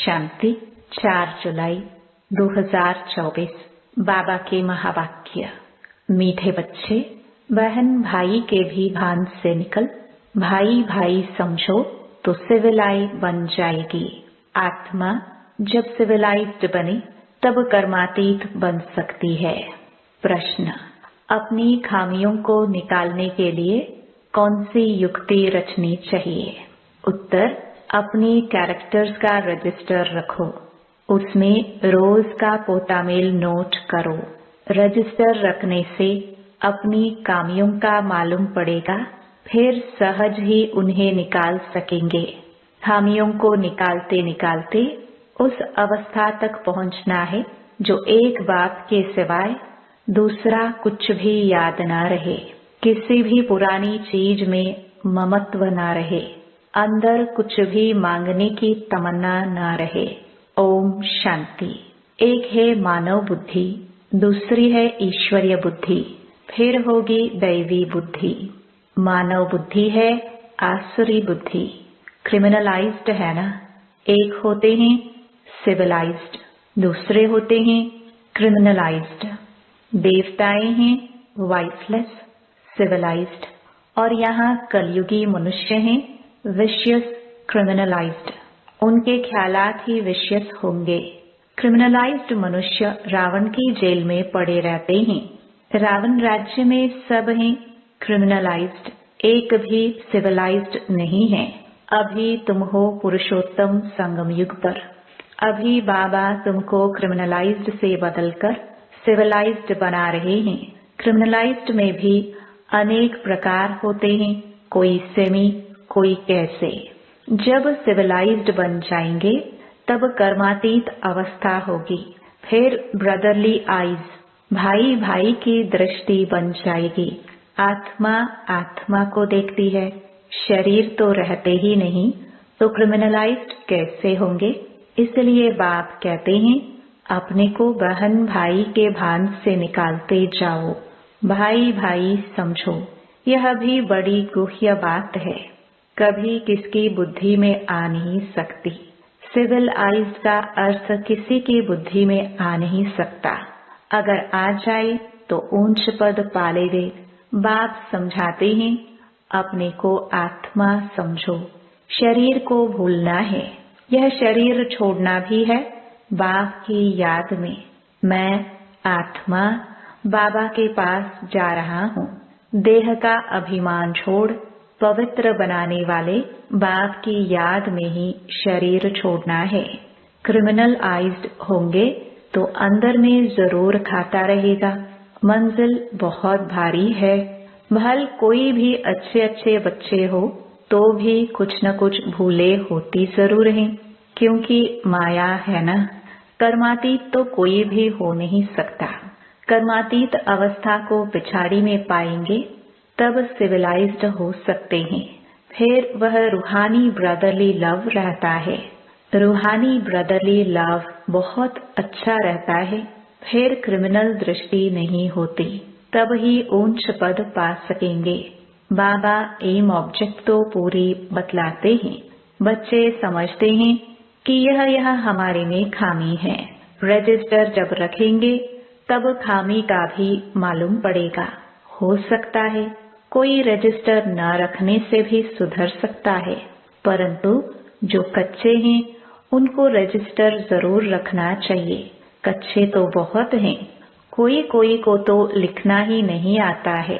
शांति 4 जुलाई 2024। बाबा के महावाक्य। मीठे बच्चे, बहन भाई के भी भान से निकल भाई भाई समझो तो सिविलाई बन जाएगी। आत्मा जब सिविलाइज्ड बने तब कर्मातीत बन सकती है। प्रश्न, अपनी खामियों को निकालने के लिए कौन सी युक्ति रचनी चाहिए? उत्तर, अपनी कैरेक्टर्स का रजिस्टर रखो, उसमें रोज का पोतामेल नोट करो। रजिस्टर रखने से अपनी खामियों का मालूम पड़ेगा, फिर सहज ही उन्हें निकाल सकेंगे। खामियों को निकालते निकालते उस अवस्था तक पहुंचना है जो एक बाप के सिवाय दूसरा कुछ भी याद ना रहे, किसी भी पुरानी चीज में ममत्व ना रहे, अंदर कुछ भी मांगने की तमन्ना ना रहे। ओम शांति। एक है मानव बुद्धि, दूसरी है ईश्वरीय बुद्धि, फिर होगी दैवी बुद्धि। मानव बुद्धि है आसुरी बुद्धि, क्रिमिनलाइज्ड है ना। एक होते हैं सिविलाइज्ड, दूसरे होते हैं क्रिमिनलाइज्ड। देवताएं हैं वाइफलेस, सिविलाइज्ड, और यहाँ कलयुगी मनुष्य हैं विशियस, क्रिमिनलाइज्ड। उनके ख्यालात ही विशियस होंगे। क्रिमिनलाइज्ड मनुष्य रावण की जेल में पड़े रहते हैं। रावण राज्य में सब हैं क्रिमिनलाइज्ड, एक भी सिविलाइज्ड नहीं है। अभी तुम हो पुरुषोत्तम संगम युग पर। अभी बाबा तुमको क्रिमिनलाइज्ड से बदलकर सिविलाइज्ड बना रहे हैं। क्रिमिनलाइज्ड में भी अनेक प्रकार होते हैं, कोई सेमी, कोई कैसे। जब सिविलाइज्ड बन जाएंगे तब कर्मातीत अवस्था होगी, फिर ब्रदरली आईज, भाई भाई की दृष्टि बन जाएगी। आत्मा आत्मा को देखती है, शरीर तो रहते ही नहीं, तो क्रिमिनलाइज्ड कैसे होंगे? इसलिए बाप कहते हैं अपने को बहन भाई के भान से निकालते जाओ, भाई भाई समझो। यह भी बड़ी गुह्य बात है, कभी किसकी बुद्धि में आ नहीं सकती। सिविल आइज का अर्थ किसी की बुद्धि में आ नहीं सकता। अगर आ जाए तो ऊंच पद पालेगे। बाप समझाते हैं अपने को आत्मा समझो, शरीर को भूलना है। यह शरीर छोड़ना भी है बाप की याद में। मैं आत्मा बाबा के पास जा रहा हूँ। देह का अभिमान छोड़ पवित्र बनाने वाले बाप की याद में ही शरीर छोड़ना है। क्रिमिनल आइज्ड होंगे तो अंदर में जरूर खाता रहेगा। मंजिल बहुत भारी है। भल कोई भी अच्छे अच्छे बच्चे हो तो भी कुछ न कुछ भूले होती जरूर हैं, क्योंकि माया है ना। कर्मातीत तो कोई भी हो नहीं सकता। कर्मातीत अवस्था को पिछाड़ी में पाएंगे तब सिविलाइज्ड हो सकते हैं। फिर वह रूहानी ब्रदरली लव रहता है। रूहानी ब्रदरली लव बहुत अच्छा रहता है। फिर क्रिमिनल दृष्टि नहीं होती, तब ही ऊंच पद पा सकेंगे। बाबा एम ऑब्जेक्ट तो पूरी बतलाते हैं। बच्चे समझते हैं कि यह हमारे में खामी है। रजिस्टर जब रखेंगे तब खामी का भी मालूम पड़ेगा। हो सकता है कोई रजिस्टर न रखने से भी सुधर सकता है, परंतु जो कच्चे हैं उनको रजिस्टर जरूर रखना चाहिए। कच्चे तो बहुत हैं, कोई कोई को तो लिखना ही नहीं आता है।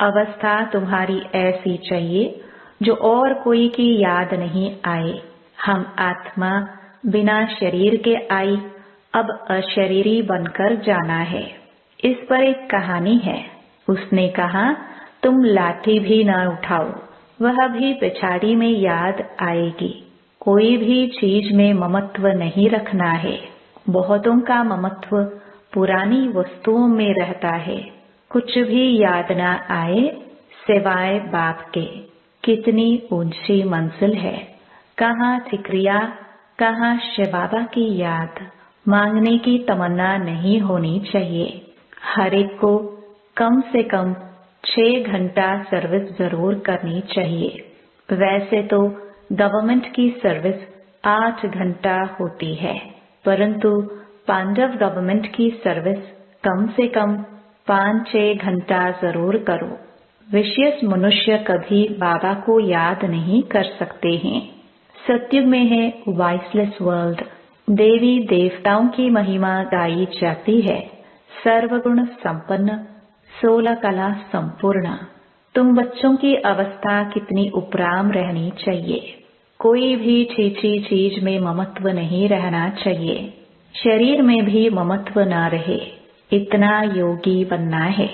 अवस्था तुम्हारी ऐसी चाहिए जो और कोई की याद नहीं आए। हम आत्मा बिना शरीर के आई, अब अशरीरी बनकर जाना है। इस पर एक कहानी है। उसने कहा तुम लाठी भी न उठाओ, वह भी पिछाड़ी में याद आएगी। कोई भी चीज में ममत्व नहीं रखना है। बहुतों का ममत्व पुरानी वस्तुओं में रहता है। कुछ भी याद न आए सिवाय बाप के। कितनी ऊंची मंजिल है। कहाँ ठिकरिया, कहाँ शिव बाबा की याद। मांगने की तमन्ना नहीं होनी चाहिए। हर एक को कम से कम 6 घंटा सर्विस जरूर करनी चाहिए। वैसे तो गवर्नमेंट की सर्विस 8 घंटा होती है, परंतु पांडव गवर्नमेंट की सर्विस कम से कम 5-6 घंटा जरूर करो। विशेष मनुष्य कभी बाबा को याद नहीं कर सकते हैं। सत्युग में है वॉइसलेस वर्ल्ड। देवी देवताओं की महिमा गाई जाती है। सर्वगुण संपन्न, 16 कला संपूर्ण। तुम बच्चों की अवस्था कितनी उपराम रहनी चाहिए। कोई भी छीछी चीज में ममत्व नहीं रहना चाहिए। शरीर में भी ममत्व न रहे। इतना योगी बनना है।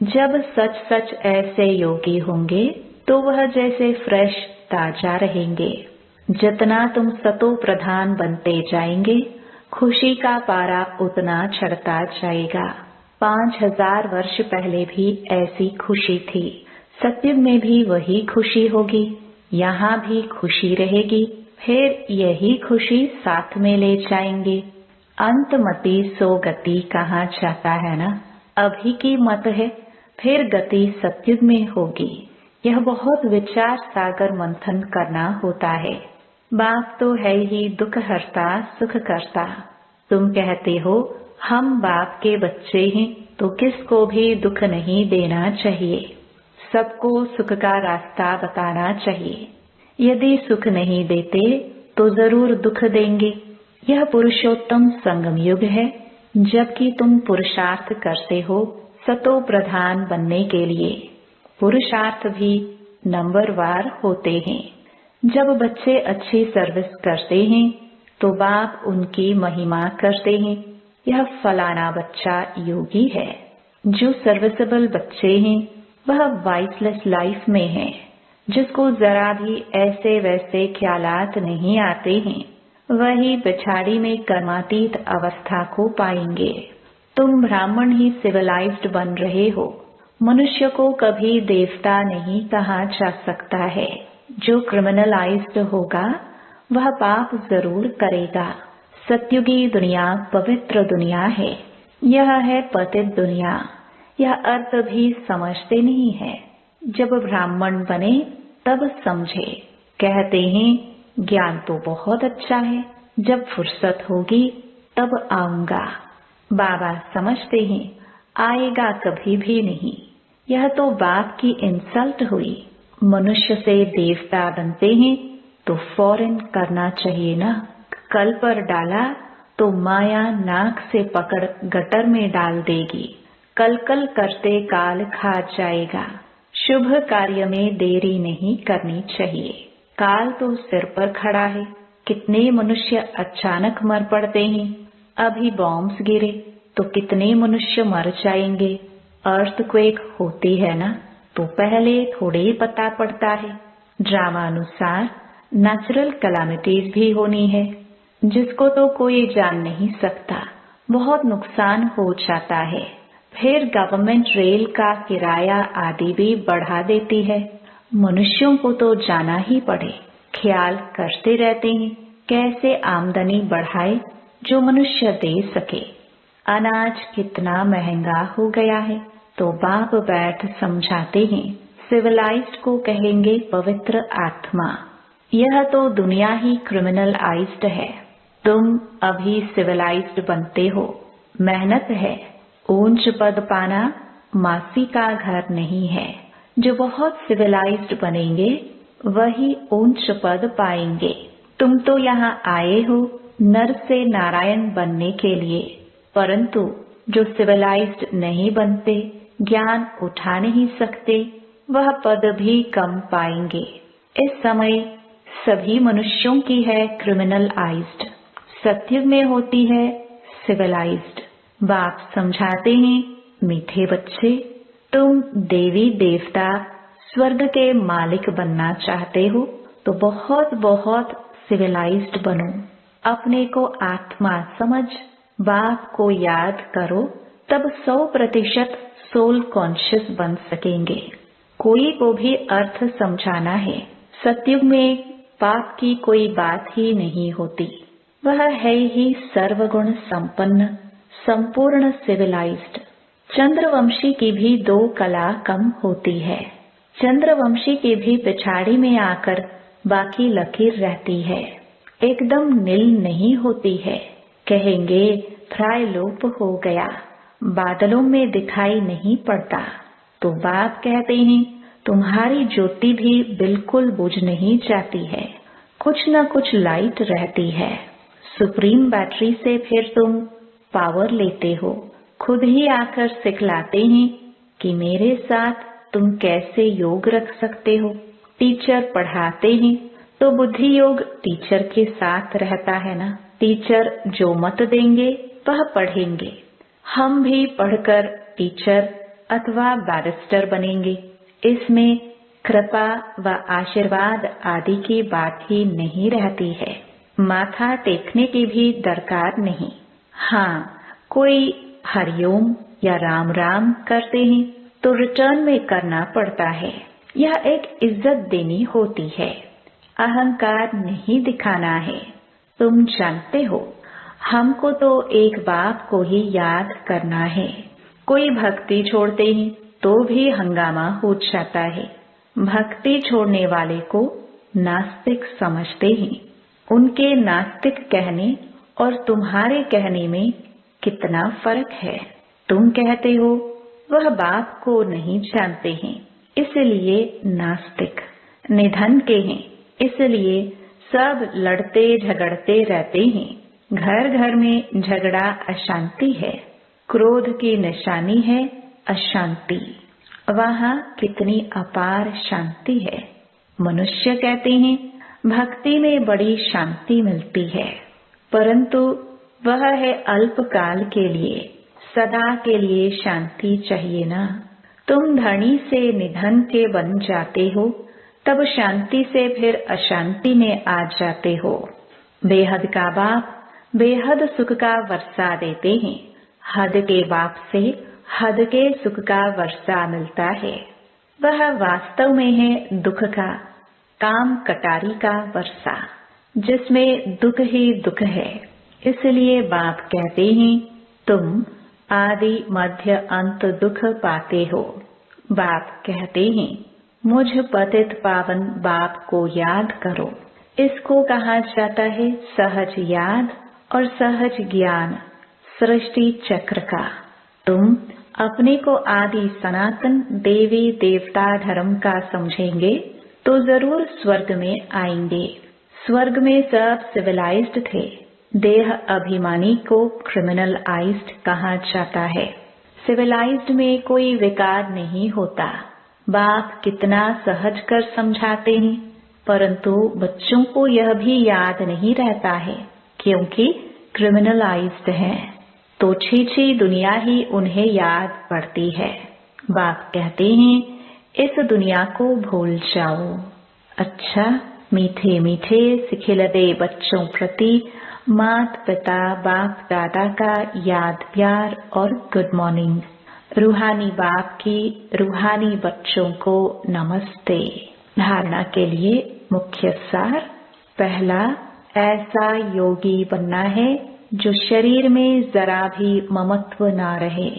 जब सच सच ऐसे योगी होंगे तो वह जैसे फ्रेश ताजा रहेंगे। जितना तुम सतो प्रधान बनते जाएंगे, खुशी का पारा उतना चढ़ता जाएगा। 5000 वर्ष पहले भी ऐसी खुशी थी। सत्युग में भी वही खुशी होगी। यहाँ भी खुशी रहेगी। फिर यही खुशी साथ में ले जाएंगे। अंतमति सो गति कहा जाता है ना। अभी की मत है, फिर गति सत्युग में होगी। यह बहुत विचार सागर मंथन करना होता है। बाप तो है ही दुख हरता सुख करता। तुम कहते हो हम बाप के बच्चे हैं, तो किसको भी दुख नहीं देना चाहिए। सबको सुख का रास्ता बताना चाहिए। यदि सुख नहीं देते तो जरूर दुख देंगे। यह पुरुषोत्तम संगम युग है, जबकि तुम पुरुषार्थ करते हो सतो प्रधान बनने के लिए। पुरुषार्थ भी नंबरवार होते हैं। जब बच्चे अच्छी सर्विस करते हैं तो बाप उनकी महिमा करते हैं। यह फलाना बच्चा योगी है। जो सर्विसेबल बच्चे हैं वह वॉइसलेस लाइफ में है। जिसको जरा भी ऐसे वैसे ख्यालात नहीं आते हैं, वही पिछाड़ी में कर्मातीत अवस्था को पाएंगे। तुम ब्राह्मण ही सिविलाइज्ड बन रहे हो। मनुष्य को कभी देवता नहीं कहा जा सकता है। जो क्रिमिनलाइज्ड होगा वह पाप जरूर करेगा। सत्युगी दुनिया पवित्र दुनिया है। यह है पतित दुनिया। यह अर्थ भी समझते नहीं है। जब ब्राह्मण बने तब समझे। कहते हैं ज्ञान तो बहुत अच्छा है, जब फुर्सत होगी तब आऊंगा। बाबा समझते हैं आएगा कभी भी नहीं। यह तो बाप की इंसल्ट हुई। मनुष्य से देवता बनते हैं तो फौरन करना चाहिए ना। कल पर डाला तो माया नाक से पकड़ गटर में डाल देगी। कल कल करते काल खा जाएगा। शुभ कार्य में देरी नहीं करनी चाहिए। काल तो सिर पर खड़ा है। कितने मनुष्य अचानक मर पड़ते हैं। अभी बॉम्ब्स गिरे तो कितने मनुष्य मर जाएंगे। अर्थक्वेक होती है ना, तो पहले थोड़े ही पता पड़ता है। ड्रामा अनुसार नेचुरल कैलामिटीज भी होनी है, जिसको तो कोई जान नहीं सकता। बहुत नुकसान हो जाता है। फिर गवर्नमेंट रेल का किराया आदि भी बढ़ा देती है। मनुष्यों को तो जाना ही पड़े। ख्याल करते रहते हैं कैसे आमदनी बढ़ाए जो मनुष्य दे सके। अनाज कितना महंगा हो गया है, तो बाप बैठ समझाते हैं। सिविलाइज्ड को कहेंगे पवित्र आत्मा। यह तो दुनिया ही क्रिमिनलाइज्ड है। तुम अभी सिविलाइज्ड बनते हो। मेहनत है। ऊंच पद पाना मासी का घर नहीं है। जो बहुत सिविलाइज्ड बनेंगे वही ऊंच पद पाएंगे। तुम तो यहाँ आए हो नर से नारायण बनने के लिए, परंतु जो सिविलाइज्ड नहीं बनते, ज्ञान उठा नहीं सकते, वह पद भी कम पाएंगे। इस समय सभी मनुष्यों की है क्रिमिनलाइज्ड। सत्युग में होती है सिविलाइज्ड। बाप समझाते हैं मीठे बच्चे, तुम देवी देवता स्वर्ग के मालिक बनना चाहते हो तो बहुत बहुत सिविलाइज्ड बनो। अपने को आत्मा समझ बाप को याद करो, तब 100% सोल कॉन्शियस बन सकेंगे। कोई को भी अर्थ समझाना है। सत्युग में पाप की कोई बात ही नहीं होती। वह है ही सर्वगुण संपन्न संपूर्ण सिविलाइज्ड। चंद्रवंशी की भी 2 कला कम होती है। चंद्रवंशी की भी पिछाड़ी में आकर बाकी लकीर रहती है। एकदम नील नहीं होती है। कहेंगे प्रायलोप हो गया, बादलों में दिखाई नहीं पड़ता। तो बाप कहते हैं तुम्हारी ज्योति भी बिल्कुल बुझ नहीं जाती है, कुछ न कुछ लाइट रहती है। सुप्रीम बैटरी से फिर तुम पावर लेते हो। खुद ही आकर सिखलाते हैं कि मेरे साथ तुम कैसे योग रख सकते हो। टीचर पढ़ाते हैं तो बुद्धि योग टीचर के साथ रहता है ना। टीचर जो मत देंगे वह पढ़ेंगे। हम भी पढ़कर टीचर अथवा बैरिस्टर बनेंगे। इसमें कृपा व आशीर्वाद आदि की बात ही नहीं रहती है। माथा टेकने की भी दरकार नहीं। हाँ, कोई हरिओम या राम राम करते हैं तो रिटर्न में करना पड़ता है। यह एक इज्जत देनी होती है, अहंकार नहीं दिखाना है। तुम जानते हो हमको तो एक बाप को ही याद करना है। कोई भक्ति छोड़ते हैं तो भी हंगामा हो जाता है। भक्ति छोड़ने वाले को नास्तिक समझते हैं। उनके नास्तिक कहने और तुम्हारे कहने में कितना फर्क है। तुम कहते हो वह बाप को नहीं जानते हैं, इसलिए नास्तिक। निधन के हैं, इसलिए सब लड़ते झगड़ते रहते हैं। घर घर में झगड़ा अशांति है। क्रोध की निशानी है अशांति। वहाँ कितनी अपार शांति है। मनुष्य कहते हैं भक्ति में बड़ी शांति मिलती है, परंतु वह है अल्पकाल के लिए। सदा के लिए शांति चाहिए ना। तुम धनी से निधन के बन जाते हो, तब शांति से फिर अशांति में आ जाते हो। बेहद का बाप बेहद सुख का वर्षा देते हैं। हद के बाप से हद के सुख का वर्षा मिलता है। वह वास्तव में है दुख का, काम कटारी का वर्षा, जिसमें दुख ही दुख है। इसलिए बाप कहते हैं तुम आदि मध्य अंत दुख पाते हो। बाप कहते हैं मुझ पतित पावन बाप को याद करो। इसको कहा जाता है सहज याद और सहज ज्ञान, सृष्टि चक्र का। तुम अपने को आदि सनातन देवी देवता धर्म का समझेंगे तो जरूर स्वर्ग में आएंगे। स्वर्ग में सब सिविलाइज्ड थे। देह अभिमानी को क्रिमिनलाइज्ड कहा जाता है। सिविलाइज्ड में कोई विकार नहीं होता। बाप कितना सहज कर समझाते हैं, परंतु बच्चों को यह भी याद नहीं रहता है क्योंकि क्रिमिनलाइज्ड है। तो छी दुनिया ही उन्हें याद पड़ती है। बाप कहते हैं इस दुनिया को भूल जाओ। अच्छा, मीठे मीठे सिखिलदे बच्चों प्रति मात पिता बाप दादा का याद प्यार और गुड मॉर्निंग। रूहानी बाप की रूहानी बच्चों को नमस्ते। धारणा के लिए मुख्य सार। पहला, ऐसा योगी बनना है जो शरीर में जरा भी ममत्व ना रहे।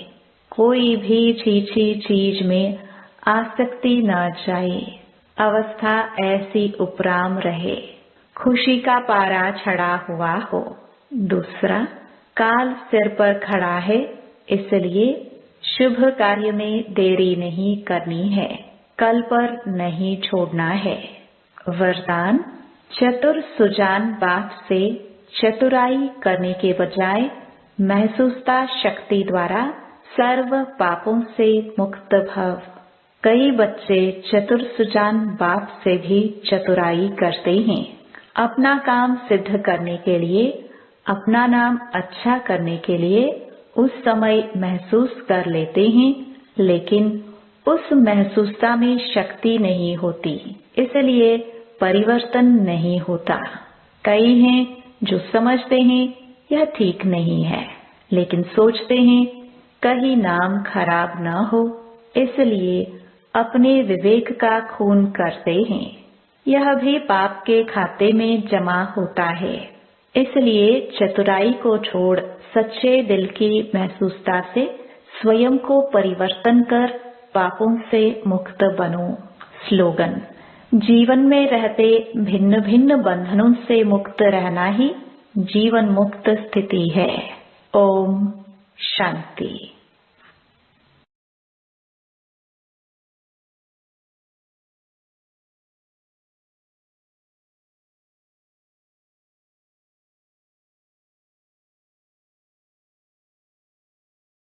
कोई भी छीछी चीज में आसक्ति न जाए। अवस्था ऐसी उपराम रहे, खुशी का पारा चढ़ा हुआ हो। दूसरा, काल सिर पर खड़ा है, इसलिए शुभ कार्य में देरी नहीं करनी है, कल पर नहीं छोड़ना है। वरदान, चतुर सुजान बाप से चतुराई करने के बजाय महसूसता शक्ति द्वारा सर्व पापों से मुक्त भव। कई बच्चे चतुर सुजान बाप से भी चतुराई करते हैं। अपना काम सिद्ध करने के लिए, अपना नाम अच्छा करने के लिए उस समय महसूस कर लेते हैं, लेकिन उस महसूसता में शक्ति नहीं होती, इसलिए परिवर्तन नहीं होता। कई हैं जो समझते हैं यह ठीक नहीं है, लेकिन सोचते हैं कहीं नाम खराब न हो, इसलिए अपने विवेक का खून करते हैं। यह भी पाप के खाते में जमा होता है। इसलिए चतुराई को छोड़ सच्चे दिल की महसूसता से स्वयं को परिवर्तन कर पापों से मुक्त बनो। स्लोगन, जीवन में रहते भिन्न भिन्न बंधनों से मुक्त रहना ही जीवन मुक्त स्थिति है। ओम शांति।